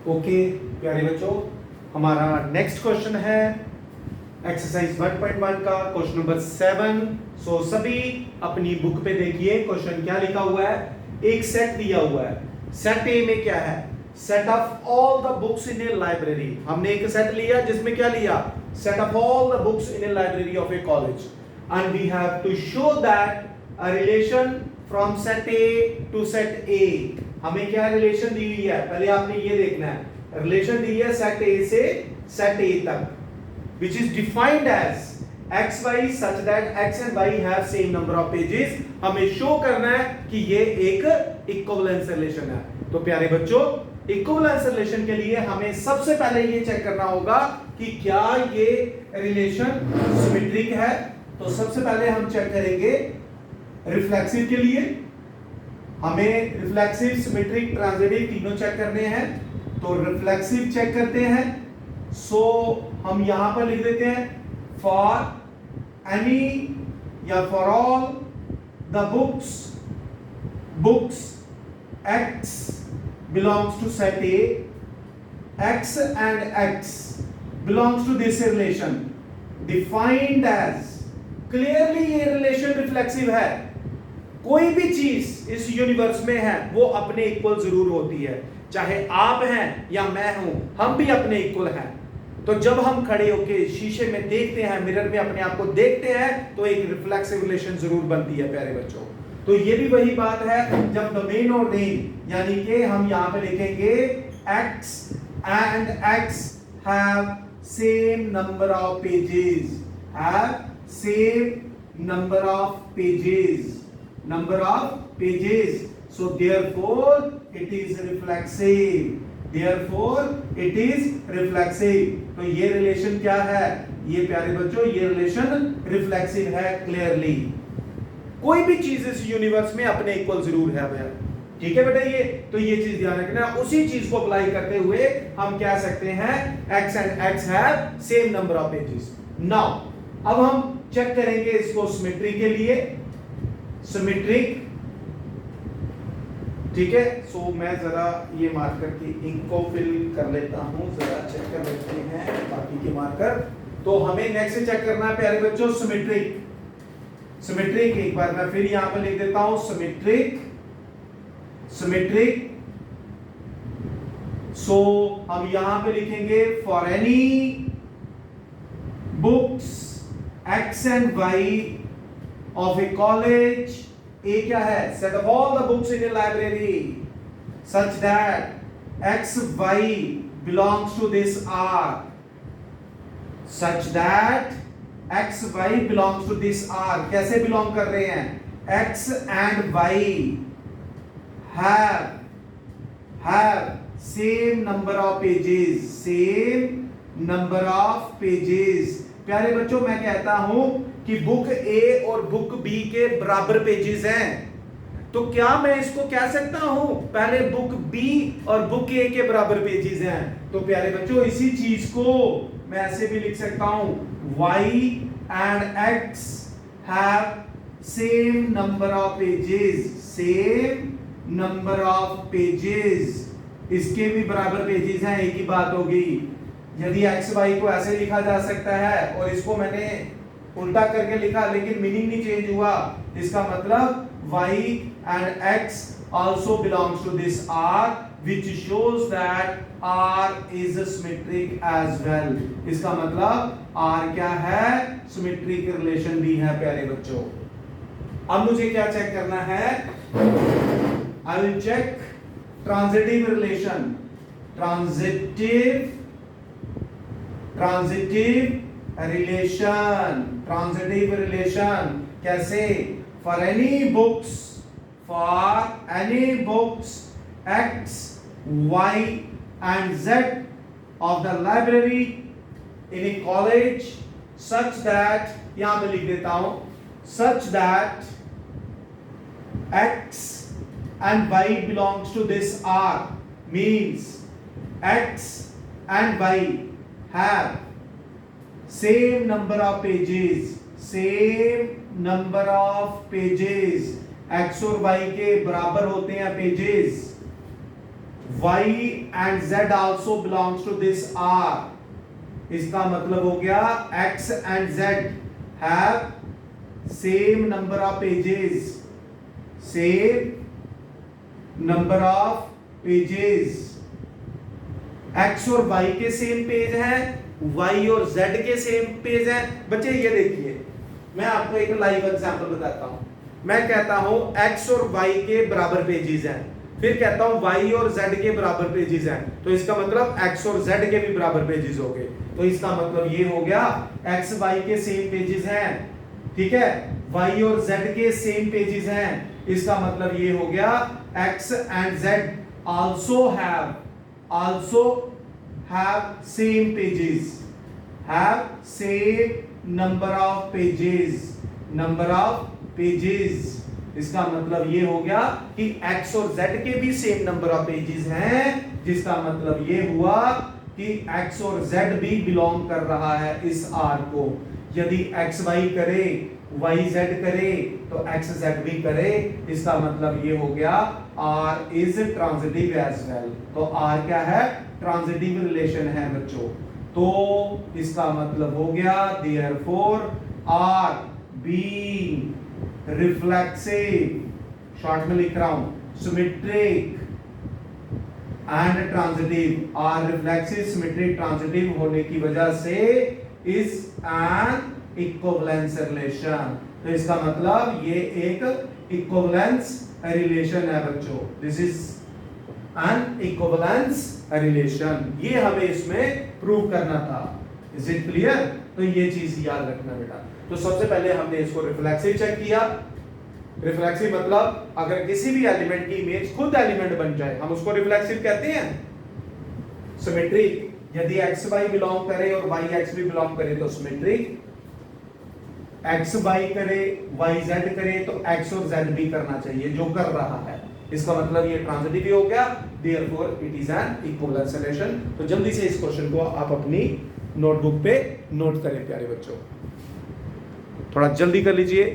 Okay प्यारे बच्चों, हमारा नेक्स्ट क्वेश्चन है एक्सरसाइज 1.1 का क्वेश्चन नंबर 7। सो सभी अपनी बुक पे देखिए क्वेश्चन क्या लिखा हुआ है। एक सेट दिया हुआ है। सेट ए में क्या है? Set of all the books in a library. हमने एक सेट लिया जिसमें क्या लिया? Set of all the books in a library of a college and we have to show that a relation from set A to set A. हमें क्या relation दी हुई है? पहले आपने ये देखना है। रिलेशन दी है सेट ए से सेट ए तक, which is defined as x y such that x and y have same number of pages। हमें शो करना है कि ये एक इक्विवेलेंस रिलेशन है। तो प्यारे बच्चों, इक्विवेलेंस रिलेशन के लिए हमें सबसे पहले ये चेक करना होगा कि क्या ये रिलेशन सिमेट्रिक है। तो सबसे पहले हम चेक करेंगे रिफ्लेक्सिव के लिए। हमें रिफ्लेक्सिव, सिमेट्रिक, ट्रांजिटिव तीनों चेक करने हैं। तो रिफ्लेक्सिव चेक करते हैं। सो हम यहां पर लिख देते हैं फॉर एनी या for all the books x belongs to set A, x and x belongs to this relation defined as। Clearly ये रिलेशन रिफ्लेक्सिव है। कोई भी चीज इस यूनिवर्स में है वो अपने इक्वल जरूर होती है। चाहे आप हैं या मैं हूं, हम भी अपने इक्वल हैं। तो जब हम खड़े होके शीशे में देखते हैं, मिरर में अपने आप को देखते हैं, तो एक रिफ्लेक्सिव रिलेशन जरूर बनती है प्यारे बच्चों। तो ये भी वही बात है जब डोमेन और रेंज, यानी कि हम यहां पे लिखेंगे x and x have same number of pages, have same number of pages, so therefore it is reflexive, तो ये रिलेशन क्या है? ये प्यारे बच्चों, ये रिलेशन रिफ्लेक्सिव है क्लियरली। कोई भी चीज इस यूनिवर्स में अपने इक्वल जरूर है भैया, ठीक है बेटा। ये तो ये चीज ध्यान रखना। उसी चीज को अप्लाई करते हुए हम कह सकते हैं x and x have same number of pages। Now अब हम चेक करेंगे इसको सिमेट्री के लिए। सिमेट्रिक, ठीक है। सो मैं जरा ये मार्कर की इंक को फिल कर लेता हूं, जरा चेक कर लेते हैं बाकी के मार्कर। तो हमें नेक्स्ट चेक करना है प्यारे बच्चों सिमेट्रिक। एक बार मैं फिर यहां पर लिख देता हूं सिमेट्रिक। सो हम यहां पे लिखेंगे for any books x and y of a college। A क्या है? set of all the books in a library such that x y belongs to this R, कैसे बिलोंग कर रहे हैं? x and y have same number of pages। प्यारे बच्चों, मैं कहता हूं कि बुक ए और बुक बी के बराबर पेजेस हैं, तो क्या मैं इसको कह सकता हूं पहले बुक बी और बुक ए के बराबर पेजेस हैं? तो प्यारे बच्चों, इसी चीज को मैं ऐसे भी लिख सकता हूं y and x have same number of pages। इसके भी बराबर पेजेस हैं, एक ही बात होगी। यदि x y को ऐसे लिखा जा सकता है और इसको मैंने उल्टा करके लिखा लेकिन मीनिंग नहीं चेंज हुआ, इसका मतलब y and x also belongs to this R, which shows that R is symmetric as well। इसका मतलब R क्या है? सिमेट्रिक रिलेशन भी है प्यारे बच्चों। अब मुझे क्या चेक करना है? I will check transitive relation. Transitive relation कैसे? For any books x y and z of the library in a college such that, यहां पे लिख देता हूं, such that x and y belongs to this R, means x and y have same number of pages। x और y के बराबर होते हैं pages. y and z also belongs to this R. इसका मतलब हो गया x and z have same number of pages, same number of pages. x और y के सेम पेज हैं, y और z के सेम पेज हैं। बच्चे ये देखिए, मैं आपको एक लाइव एग्जांपल बताता हूं। मैं कहता हूं x और y के बराबर पेजेस हैं, फिर कहता हूं y और z के बराबर पेजेस हैं, तो इसका मतलब x और z के भी बराबर पेजेस हो गए। तो इसका मतलब ये हो गया x y के सेम पेजेस हैं, ठीक है, y और z के सेम पेजेस हैं। इसका मतलब ये हो गया x and z also have same pages, have same number of pages. इसका मतलब ये हो गया कि x और z के भी सेम नंबर ऑफ पेजेस हैं, जिसका मतलब ये हुआ कि x और z भी बिलोंग कर रहा है इस R को। यदि x y करे, y z करे, तो x z भी करे। इसका मतलब ये हो गया R is transitive as well। तो R क्या है? ट्रांजिटिव रिलेशन है बच्चों। तो इसका मतलब हो गया therefore R being reflexive, short में लिख रहा हूं, symmetric and transitive. R reflexive, symmetric, transitive होने की वजह से इज एन इक्विवेलेंस रिलेशन। तो इसका मतलब ये एक इक्विवेलेंस रिलेशन है बच्चों। This is an equivalence relation. ये हमें इसमें प्रूव करना था। Is it clear? तो ये चीज याद रखना बेटा। तो सबसे पहले हमने इसको रिफ्लेक्सिव चेक किया। रिफ्लेक्सिव मतलब अगर किसी भी एलिमेंट की इमेज खुद एलिमेंट बन जाए, हम उसको रिफ्लेक्सिव कहते हैं। सिमेट्रिक, यदि x y बिलोंग करे और y x भी बिलोंग करे तो सिमेट्रिक। x y करे, y z करे तो x और z भी करना चाहिए, जो कर रहा है। इसका मतलब ये ट्रांजिटिव हो गया, therefore it is an equivalence relation. तो जल्दी से इस क्वेश्चन को आप अपनी नोटबुक पे नोट करें प्यारे बच्चों, थोड़ा जल्दी कर लीजिए।